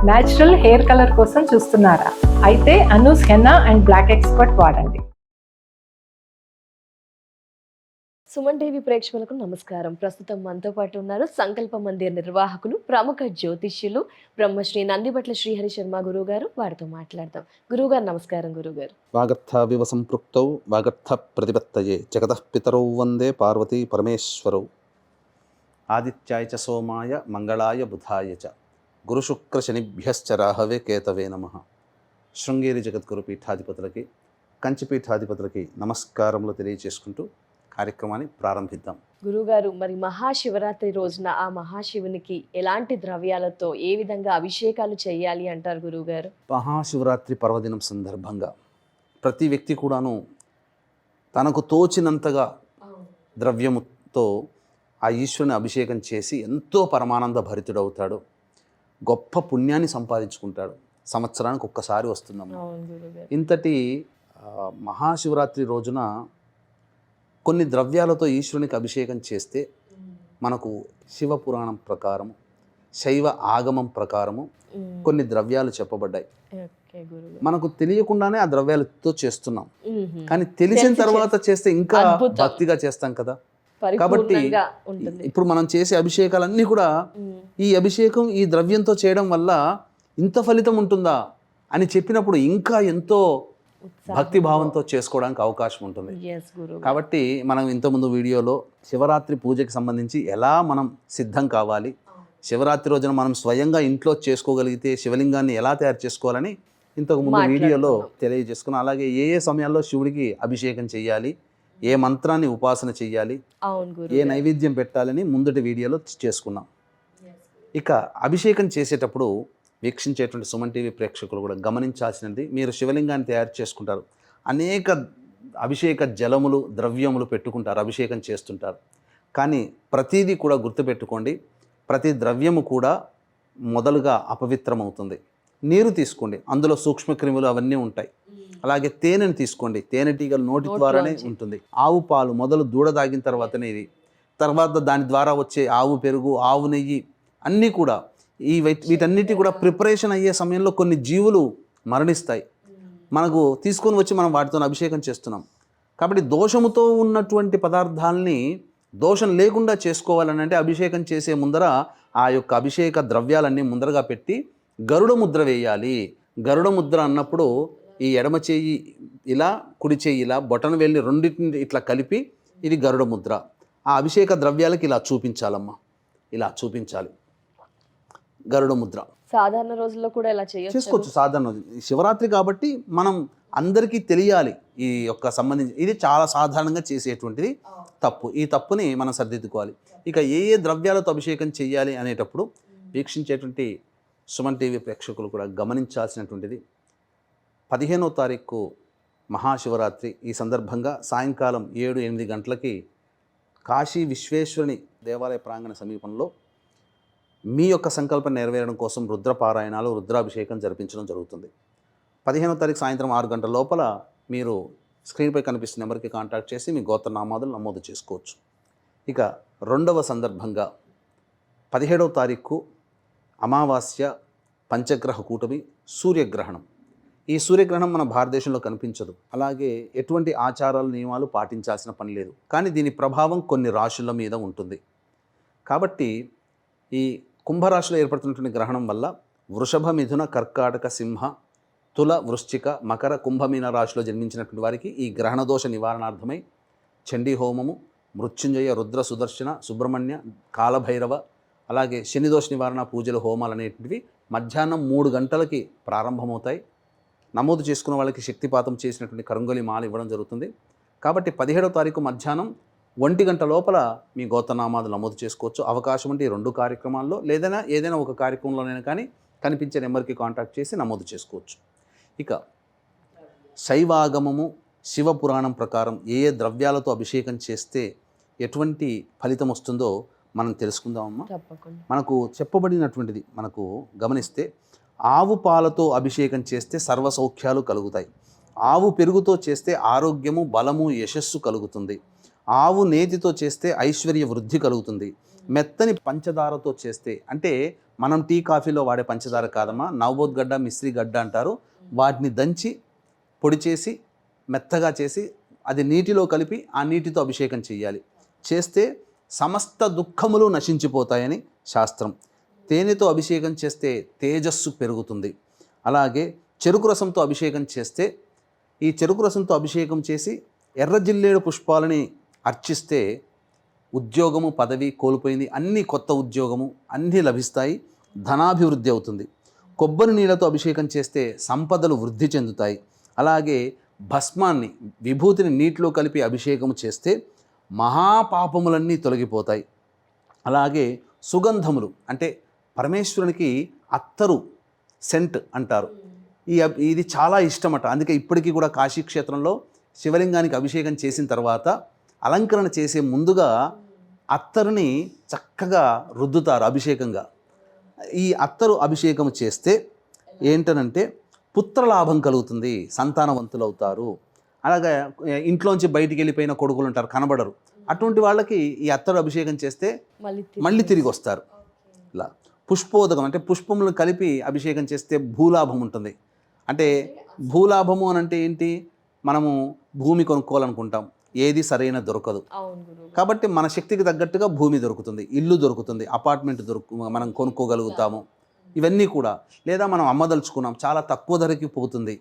Natural hair colour కోసం చూస్తున్నారా? అయితే Anoo's henna and black expert వాడండి. సుమన్ టీవీ ప్రేక్షకులకు నమస్కారం. ప్రస్తుతం మనతో పాటు ఉన్నారు సంకల్ప మందిర్ నిర్వాహకులు, ప్రముఖ జ్యోతిష్యులు బ్రహ్మశ్రీ నందిబట్ల శ్రీహరి శర్మ గురువు గారు. వారితో మాట్లాడదాం. గురువు గారు నమస్కారం. గురువు గారు, వాగర్థావివ సంపృక్తౌ వాగర్థ ప్రతిపత్తయే జగతః పితరౌ వందే పార్వతీ పరమేశ్వరౌ. ఆదిత్యాయ చ సోమాయ మంగళాయ బుధాయ చ గురుశుక్ర శనిభ్యశ్చ రాహవే కేతవే నమః. శృంగేరి జగద్గురు పీఠాధిపతులకి, కంచి పీఠాధిపతులకి నమస్కారములు తెలియజేసుకుంటూ కార్యక్రమాన్ని ప్రారంభిద్దాం. గురువుగారు, మరి మహాశివరాత్రి రోజున ఆ మహాశివునికి ఎలాంటి ద్రవ్యాలతో ఏ విధంగా అభిషేకాలు చేయాలి అంటారు గురువుగారు? మహాశివరాత్రి పర్వదినం సందర్భంగా ప్రతి వ్యక్తి కూడాను తనకు తోచినంతగా ద్రవ్యముతో ఆ ఈశ్వరుని అభిషేకం చేసి ఎంతో పరమానంద భరితుడవుతాడు, గొప్ప పుణ్యాన్ని సంపాదించుకుంటాడు. సంవత్సరానికి ఒక్కసారి వస్తుందమ్మా. ఇంతటి మహాశివరాత్రి రోజున కొన్ని ద్రవ్యాలతో ఈశ్వరునికి అభిషేకం చేస్తే మనకు శివపురాణం ప్రకారము, శైవ ఆగమం ప్రకారము కొన్ని ద్రవ్యాలు చెప్పబడ్డాయి. మనకు తెలియకుండానే ఆ ద్రవ్యాలతో చేస్తున్నాం, కానీ తెలిసిన తర్వాత చేస్తే ఇంకా భక్తిగా చేస్తాం కదా. కాబట్టి ఇప్పుడు మనం చేసే అభిషేకాలన్నీ కూడా ఈ అభిషేకం ఈ ద్రవ్యంతో చేయడం వల్ల ఇంత ఫలితం ఉంటుందా అని చెప్పినప్పుడు ఇంకా ఎంతో భక్తి భావంతో చేసుకోవడానికి అవకాశం ఉంటుంది. కాబట్టి మనం ఇంతకుముందు వీడియోలో శివరాత్రి పూజకి సంబంధించి ఎలా మనం సిద్ధం కావాలి, శివరాత్రి రోజున మనం స్వయంగా ఇంట్లో చేసుకోగలిగితే శివలింగాన్ని ఎలా తయారు చేసుకోవాలని ఇంతకుముందు వీడియోలో తెలియజేసుకున్నాం. అలాగే ఏ ఏ సమయాల్లో శివుడికి అభిషేకం చేయాలి, ఏ మంత్రాన్ని ఉపాసన చెయ్యాలి, ఏ నైవేద్యం పెట్టాలని ముందటి వీడియోలో చేసుకున్నాం. ఇక అభిషేకం చేసేటప్పుడు వీక్షించేటువంటి సుమన్ టీవీ ప్రేక్షకులు కూడా గమనించాల్సినది, మీరు శివలింగాన్ని తయారు చేసుకుంటారు, అనేక అభిషేక జలములు ద్రవ్యములు పెట్టుకుంటారు, అభిషేకం చేస్తుంటారు. కానీ ప్రతిదీ కూడా గుర్తుపెట్టుకోండి, ప్రతి ద్రవ్యము కూడా మొదలుగా అపవిత్రమవుతుంది. నీరు తీసుకోండి, అందులో సూక్ష్మక్రిములు అవన్నీ ఉంటాయి. అలాగే తేనెను తీసుకోండి, తేనెటీగలు నోటి ద్వారానే ఉంటుంది. ఆవు పాలు మొదలు దూడ తాగిన తర్వాతనే ఇది, తర్వాత దాని ద్వారా వచ్చే ఆవు పెరుగు, ఆవు నెయ్యి అన్నీ కూడా వీటన్నిటి కూడా ప్రిపరేషన్ అయ్యే సమయంలో కొన్ని జీవులు మరణిస్తాయి. మనకు తీసుకొని వచ్చి మనం వాటితో అభిషేకం చేస్తున్నాం. కాబట్టి దోషముతో ఉన్నటువంటి పదార్థాలని దోషం లేకుండా చేసుకోవాలని అంటే అభిషేకం చేసే ముందర ఆ యొక్క అభిషేక ద్రవ్యాలన్నీ ముందరగా పెట్టి గరుడ ముద్ర వేయాలి. గరుడ ముద్ర అన్నప్పుడు ఈ ఎడమ చేయి ఇలా, కుడి చేయి ఇలా, బొటన వేలిని రెండింటిని ఇట్లా కలిపి ఇది గరుడ ముద్ర. ఆ అభిషేక ద్రవ్యాలకి ఇలా చూపించాలమ్మా, ఇలా చూపించాలి గరుడ ముద్ర. సాధారణ రోజుల్లో కూడా ఇలా చేసుకోవచ్చు. సాధారణ శివరాత్రి కాబట్టి మనం అందరికీ తెలియాలి ఈ యొక్క సంబంధించి, ఇది చాలా సాధారణంగా చేసేటువంటిది తప్పు. ఈ తప్పుని మనం సరిదిద్దుకోవాలి. ఇక ఏ ఏ ద్రవ్యాలతో అభిషేకం చేయాలి అనేటప్పుడు వీక్షించేటువంటి సుమన్ టీవీ ప్రేక్షకులు కూడా గమనించాల్సినటువంటిది, 15వ తారీఖు మహాశివరాత్రి. ఈ సందర్భంగా సాయంకాలం 7-8 గంటలకి కాశీ విశ్వేశ్వరుని దేవాలయ ప్రాంగణ సమీపంలో మీ యొక్క సంకల్పం నెరవేరడం కోసం రుద్రపారాయణాలు, రుద్రాభిషేకం జరిపించడం జరుగుతుంది. 15వ తారీఖు సాయంత్రం 6 గంటల లోపల మీరు స్క్రీన్పై కనిపిస్తున్న నెంబర్కి కాంటాక్ట్ చేసి మీ గోత్రనామాదులు నమోదు చేసుకోవచ్చు. ఇక రెండవ సందర్భంగా 17వ తారీఖు అమావాస్య, పంచగ్రహ కూటమి, సూర్యగ్రహణం. ఈ సూర్యగ్రహణం మన భారతదేశంలో కనిపించదు, అలాగే ఎటువంటి ఆచారాలు నియమాలు పాటించాల్సిన పని లేదు. కానీ దీని ప్రభావం కొన్ని రాశుల మీద ఉంటుంది. కాబట్టి ఈ కుంభరాశిలో ఏర్పడుతున్నటువంటి గ్రహణం వల్ల వృషభ, మిథున, కర్కాటక, సింహ, తుల, వృశ్చిక, మకర, కుంభమీన రాశిలో జన్మించినటువంటి వారికి ఈ గ్రహణ దోష నివారణార్థమై చండీ హోమము, మృత్యుంజయ, రుద్ర, సుదర్శన, సుబ్రహ్మణ్య, కాలభైరవ, అలాగే శనిదోష నివారణ పూజలు, హోమాలు అనేటివి మధ్యాహ్నం 3 గంటలకి ప్రారంభమవుతాయి. నమోదు చేసుకున్న వాళ్ళకి శక్తిపాతం చేసినటువంటి కరంగొలి మాల ఇవ్వడం జరుగుతుంది. కాబట్టి 17వ తారీఖు మధ్యాహ్నం 1 గంట లోపల మీ గోత్రనామాలు నమోదు చేసుకోవచ్చు. అవకాశం ఉంటే ఈ 2 కార్యక్రమాల్లో ఏదైనా ఒక కార్యక్రమంలోనైనా కానీ కనిపించే నెంబర్కి కాంటాక్ట్ చేసి నమోదు చేసుకోవచ్చు. ఇక శైవాగమము, శివపురాణం ప్రకారం ఏ ఏ ద్రవ్యాలతో అభిషేకం చేస్తే ఎటువంటి ఫలితం వస్తుందో మనం తెలుసుకుందామమ్మా. మనకు చెప్పబడినటువంటిది మనకు గమనిస్తే, ఆవు పాలతో అభిషేకం చేస్తే సర్వ సౌఖ్యాలు కలుగుతాయి. ఆవు పెరుగుతో చేస్తే ఆరోగ్యము, బలము, యశస్సు కలుగుతుంది. ఆవు నేతితో చేస్తే ఐశ్వర్య వృద్ధి కలుగుతుంది. మెత్తని పంచదారతో చేస్తే, అంటే మనం టీ కాఫీలో వాడే పంచదార కాదమ్మా, నవబోత్ గడ్డ, మిశ్రీ గడ్డ అంటారు. వాటిని దంచి పొడి చేసి మెత్తగా చేసి అది నీటిలో కలిపి ఆ నీటితో అభిషేకం చేయాలి. చేస్తే సమస్త దుఃఖములు నశించిపోతాయని శాస్త్రం. తేనెతో అభిషేకం చేస్తే తేజస్సు పెరుగుతుంది. అలాగే చెరుకు రసంతో అభిషేకం చేస్తే, ఈ చెరుకు రసంతో అభిషేకం చేసి ఎర్ర జిల్లేడు పుష్పాలని అర్చిస్తే ఉద్యోగము, పదవి కోల్పోయింది అన్నీ కొత్త ఉద్యోగము అన్నీ లభిస్తాయి, ధనాభివృద్ధి అవుతుంది. కొబ్బరి నీళ్ళతో అభిషేకం చేస్తే సంపదలు వృద్ధి చెందుతాయి. అలాగే భస్మాన్ని, విభూతిని నీటిలో కలిపి అభిషేకము చేస్తే మహాపాపములన్నీ తొలగిపోతాయి. అలాగే సుగంధములు, అంటే పరమేశ్వరునికి అత్తరు, సెంట్ అంటారు, ఇది చాలా ఇష్టమట. అందుకే ఇప్పటికీ కూడా కాశీక్షేత్రంలో శివలింగానికి అభిషేకం చేసిన తర్వాత అలంకరణ చేసే ముందుగా అత్తరుని చక్కగా రుద్దుతారు అభిషేకంగా. ఈ అత్తరు అభిషేకం చేస్తే ఏంటనంటే పుత్రలాభం కలుగుతుంది, సంతానవంతులు అవుతారు. అలాగే ఇంట్లోంచి బయటికి వెళ్ళిపోయిన కొడుకులు ఉంటారు, కనబడరు, అటువంటి వాళ్ళకి ఈ అత్తరు అభిషేకం చేస్తే మళ్ళీ తిరిగి వస్తారు. ఇలా పుష్పోదకం, అంటే పుష్పములను కలిపి అభిషేకం చేస్తే భూలాభం ఉంటుంది. అంటే భూలాభము అని అంటే ఏంటి, మనము భూమి కొనుక్కోవాలనుకుంటాం, ఏది సరైన దొరకదు. కాబట్టి మన శక్తికి తగ్గట్టుగా భూమి దొరుకుతుంది, ఇల్లు దొరుకుతుంది, అపార్ట్మెంట్ మనం కొనుక్కోగలుగుతాము. ఇవన్నీ కూడా, లేదా మనం అమ్మదలుచుకున్నాం, చాలా తక్కువ ధరకి పోతుంది.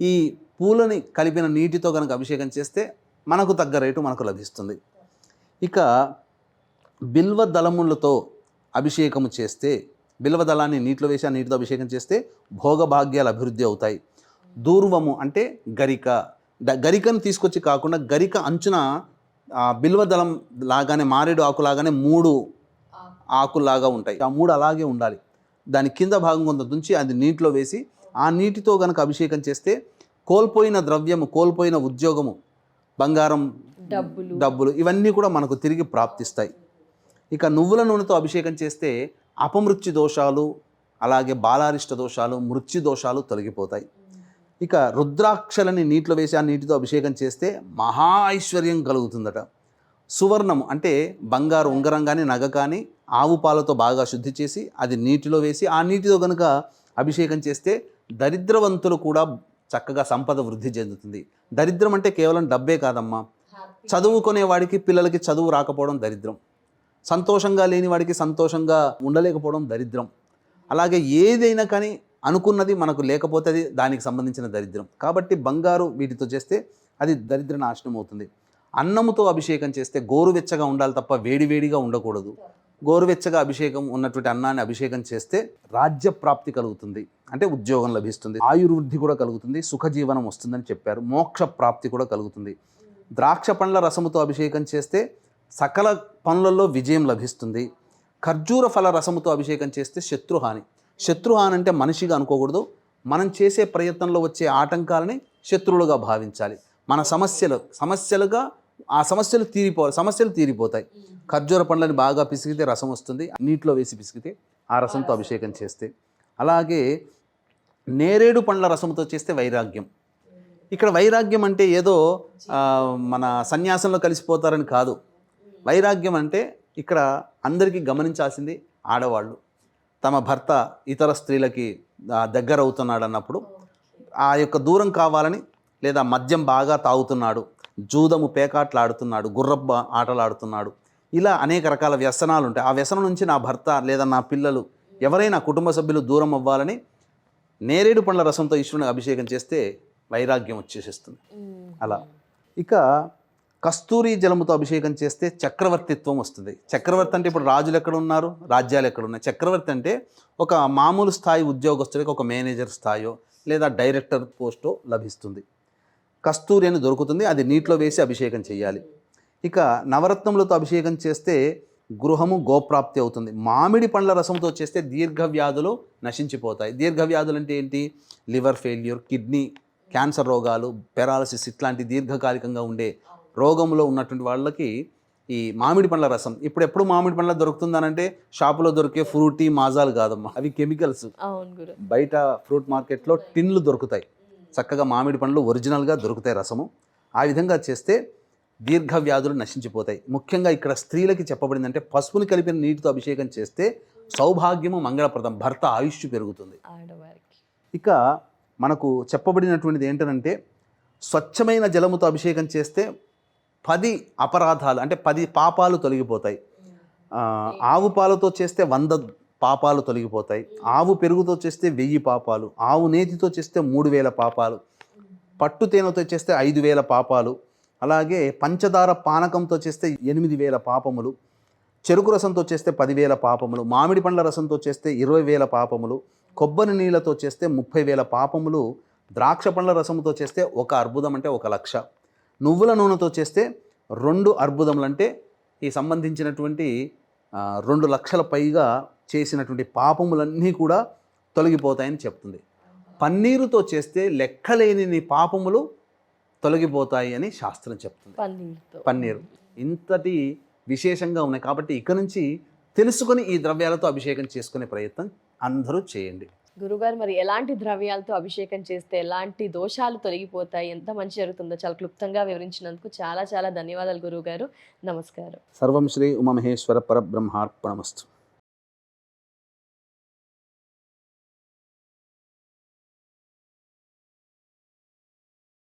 ఈ పూలని కలిపిన నీటితో కనుక అభిషేకం చేస్తే మనకు తగ్గ రేటు మనకు లభిస్తుంది. ఇక బిల్వ దళములతో అభిషేకము చేస్తే, బిల్వ దళాన్ని నీటిలో వేసి ఆ నీటితో అభిషేకం చేస్తే భోగభాగ్యాలు అభివృద్ధి అవుతాయి. దూర్వము అంటే గరిక, గరికను తీసుకొచ్చి కాకుండా గరిక అంచున బిల్వదళం లాగానే, మారేడు ఆకులాగానే 3 ఆకులాగా ఉంటాయి, ఆ 3 అలాగే ఉండాలి. దాని కింద భాగం కొంత దుంచి అది నీటిలో వేసి ఆ నీటితో కనుక అభిషేకం చేస్తే కోల్పోయిన ద్రవ్యము, కోల్పోయిన ఉద్యోగము, బంగారం, డబ్బులు ఇవన్నీ కూడా మనకు తిరిగి ప్రాప్తిస్తాయి. ఇక నువ్వుల నూనెతో అభిషేకం చేస్తే అపమృత్యు దోషాలు, అలాగే బాలారిష్ట దోషాలు, మృత్యు దోషాలు తొలగిపోతాయి. ఇక రుద్రాక్షలని నీటిలో వేసి ఆ నీటితో అభిషేకం చేస్తే మహా ఐశ్వర్యం కలుగుతుందట. సువర్ణము అంటే బంగారు ఉంగరం కానీ నగ కానీ ఆవు పాలతో బాగా శుద్ధి చేసి అది నీటిలో వేసి ఆ నీటితో కనుక అభిషేకం చేస్తే దరిద్రవంతులు కూడా చక్కగా సంపద వృద్ధి చెందుతుంది. దరిద్రం అంటే కేవలం డబ్బే కాదమ్మా, చదువుకునే వాడికి, పిల్లలకి చదువు రాకపోవడం దరిద్రం, సంతోషంగా లేని వాడికి సంతోషంగా ఉండలేకపోవడం దరిద్రం. అలాగే ఏదైనా కానీ అనుకున్నది మనకు లేకపోతే అది దానికి సంబంధించిన దరిద్రం. కాబట్టి బంగారు వీటితో చేస్తే అది దరిద్ర నాశనం అవుతుంది. అన్నముతో అభిషేకం చేస్తే గోరువెచ్చగా ఉండాలి తప్ప వేడివేడిగా ఉండకూడదు. గోరువెచ్చగా అభిషేకం ఉన్నటువంటి అన్నాన్ని అభిషేకం చేస్తే రాజ్య ప్రాప్తి కలుగుతుంది, అంటే ఉద్యోగం లభిస్తుంది, ఆయుర్వృద్ధి కూడా కలుగుతుంది, సుఖజీవనం వస్తుందని చెప్పారు, మోక్ష ప్రాప్తి కూడా కలుగుతుంది. ద్రాక్ష పండ్ల రసముతో అభిషేకం చేస్తే సకల పనులలో విజయం లభిస్తుంది. ఖర్జూర ఫల రసముతో అభిషేకం చేస్తే శత్రుహాని. శత్రుహాని అంటే మనిషిగా అనుకోకూడదు, మనం చేసే ప్రయత్నంలో వచ్చే ఆటంకాలని శత్రువులుగా భావించాలి. మన సమస్యలుగా ఆ సమస్యలు తీరిపోతాయి. ఖర్జూర పండ్లని బాగా పిసికితే రసం వస్తుంది, నీటిలో వేసి పిసికితే ఆ రసంతో అభిషేకం చేస్తే. అలాగే నేరేడు పండ్ల రసంతో చేస్తే వైరాగ్యం. ఇక్కడ వైరాగ్యం అంటే ఏదో మన సన్యాసంలో కలిసిపోతారని కాదు. వైరాగ్యం అంటే ఇక్కడ అందరికీ గమనించాల్సింది, ఆడవాళ్ళు తమ భర్త ఇతర స్త్రీలకి దగ్గర అవుతున్నాడు అన్నప్పుడు ఆ యొక్క దూరం కావాలని, లేదా మద్యం బాగా తాగుతున్నాడు, జూదము పేకాట్లాడుతున్నాడు, గుర్రబ్బ ఆటలాడుతున్నాడు, ఇలా అనేక రకాల వ్యసనాలు ఉంటాయి. ఆ వ్యసనం నుంచి నా భర్త లేదా నా పిల్లలు ఎవరైనా కుటుంబ సభ్యులు దూరం అవ్వాలని నేరేడు పండ్ల రసంతో ఈశ్వరుని అభిషేకం చేస్తే వైరాగ్యం వచ్చేసేస్తుంది. అలా ఇక కస్తూరి జలముతో అభిషేకం చేస్తే చక్రవర్తిత్వం వస్తుంది. చక్రవర్తి అంటే ఇప్పుడు రాజులు ఎక్కడ ఉన్నారు, రాజ్యాలు ఎక్కడ ఉన్నాయి. చక్రవర్తి అంటే ఒక మామూలు స్థాయి ఉద్యోగస్తుడికి ఒక మేనేజర్ స్థాయో లేదా డైరెక్టర్ పోస్టో లభిస్తుంది. కస్తూరి అని దొరుకుతుంది, అది నీటిలో వేసి అభిషేకం చేయాలి. ఇక నవరత్నములతో అభిషేకం చేస్తే గృహము గోప్రాప్తి అవుతుంది. మామిడి పండ్ల రసంతో చేస్తే దీర్ఘవ్యాధులు నశించిపోతాయి. దీర్ఘవ్యాధులు అంటే ఏంటి, లివర్ ఫెయిల్యూర్, కిడ్నీ క్యాన్సర్ రోగాలు, పెరాలసిస్ ఇట్లాంటి దీర్ఘకాలికంగా ఉండే రోగంలో ఉన్నటువంటి వాళ్ళకి ఈ మామిడి పండ్ల రసం. ఇప్పుడు ఎప్పుడు మామిడి పండ్ల దొరుకుతుందనంటే షాపులో దొరికే ఫ్రూటీ మాజాలు కాదమ్మా, అవి కెమికల్స్. బయట ఫ్రూట్ మార్కెట్లో టిన్లు దొరుకుతాయి, చక్కగా మామిడి పండ్లు ఒరిజినల్గా దొరుకుతాయి రసము. ఆ విధంగా చేస్తే దీర్ఘ వ్యాధులు నశించిపోతాయి. ముఖ్యంగా ఇక్కడ స్త్రీలకి చెప్పబడిందంటే పసుపుని కలిపిన నీటితో అభిషేకం చేస్తే సౌభాగ్యము మంగళప్రదం, భర్త ఆయుష్ పెరుగుతుంది. ఆడవారికి ఇక మనకు చెప్పబడినటువంటిది ఏంటంటే స్వచ్ఛమైన జలముతో అభిషేకం చేస్తే 10 అపరాధాలు అంటే 10 పాపాలు తొలగిపోతాయి. ఆవు పాలతో చేస్తే 100 పాపాలు తొలగిపోతాయి. ఆవు పెరుగుతో చేస్తే 1000 పాపాలు, ఆవు నేతితో చేస్తే 3000 పాపాలు, పట్టు తేనెతో చేస్తే 5000 పాపాలు, అలాగే పంచదార పానకంతో చేస్తే 8000 పాపములు, చెరుకు రసంతో చేస్తే 10,000 పాపములు, మామిడి పండ్ల రసంతో చేస్తే 20,000 పాపములు, కొబ్బరి నీళ్ళతో చేస్తే 30,000 పాపములు, ద్రాక్ష పండ్ల రసంతో చేస్తే 1 అర్బుదం అంటే 1,00,000, నువ్వుల నూనెతో చేస్తే 2 అర్బుదములు అంటే ఈ సంబంధించినటువంటి 2 లక్షల పైగా చేసినటువంటి పాపములన్నీ కూడా తొలగిపోతాయని చెప్తుంది. పన్నీరుతో చేస్తే లెక్కలేని పాపములు తొలగిపోతాయి అని శాస్త్రం చెప్తుంది. పన్నీరు ఇంతటి విశేషంగా ఉన్నాయి కాబట్టి ఇక నుంచి తెలుసుకొని ఈ ద్రవ్యాలతో అభిషేకం చేసుకునే ప్రయత్నం అందరూ చేయండి. గురుగారు, మరి ఎలాంటి ద్రవ్యాలతో అభిషేకం చేస్తే ఎలాంటి దోషాలు తొలగిపోతాయి, ఎంత మంచి జరుగుతుందో చాలా క్లుప్తంగా వివరించినందుకు చాలా చాలా ధన్యవాదాలు గురువుగారు. నమస్కారం. సర్వం శ్రీ ఉమామహేశ్వర పరబ్రహ్మార్పణమస్తు.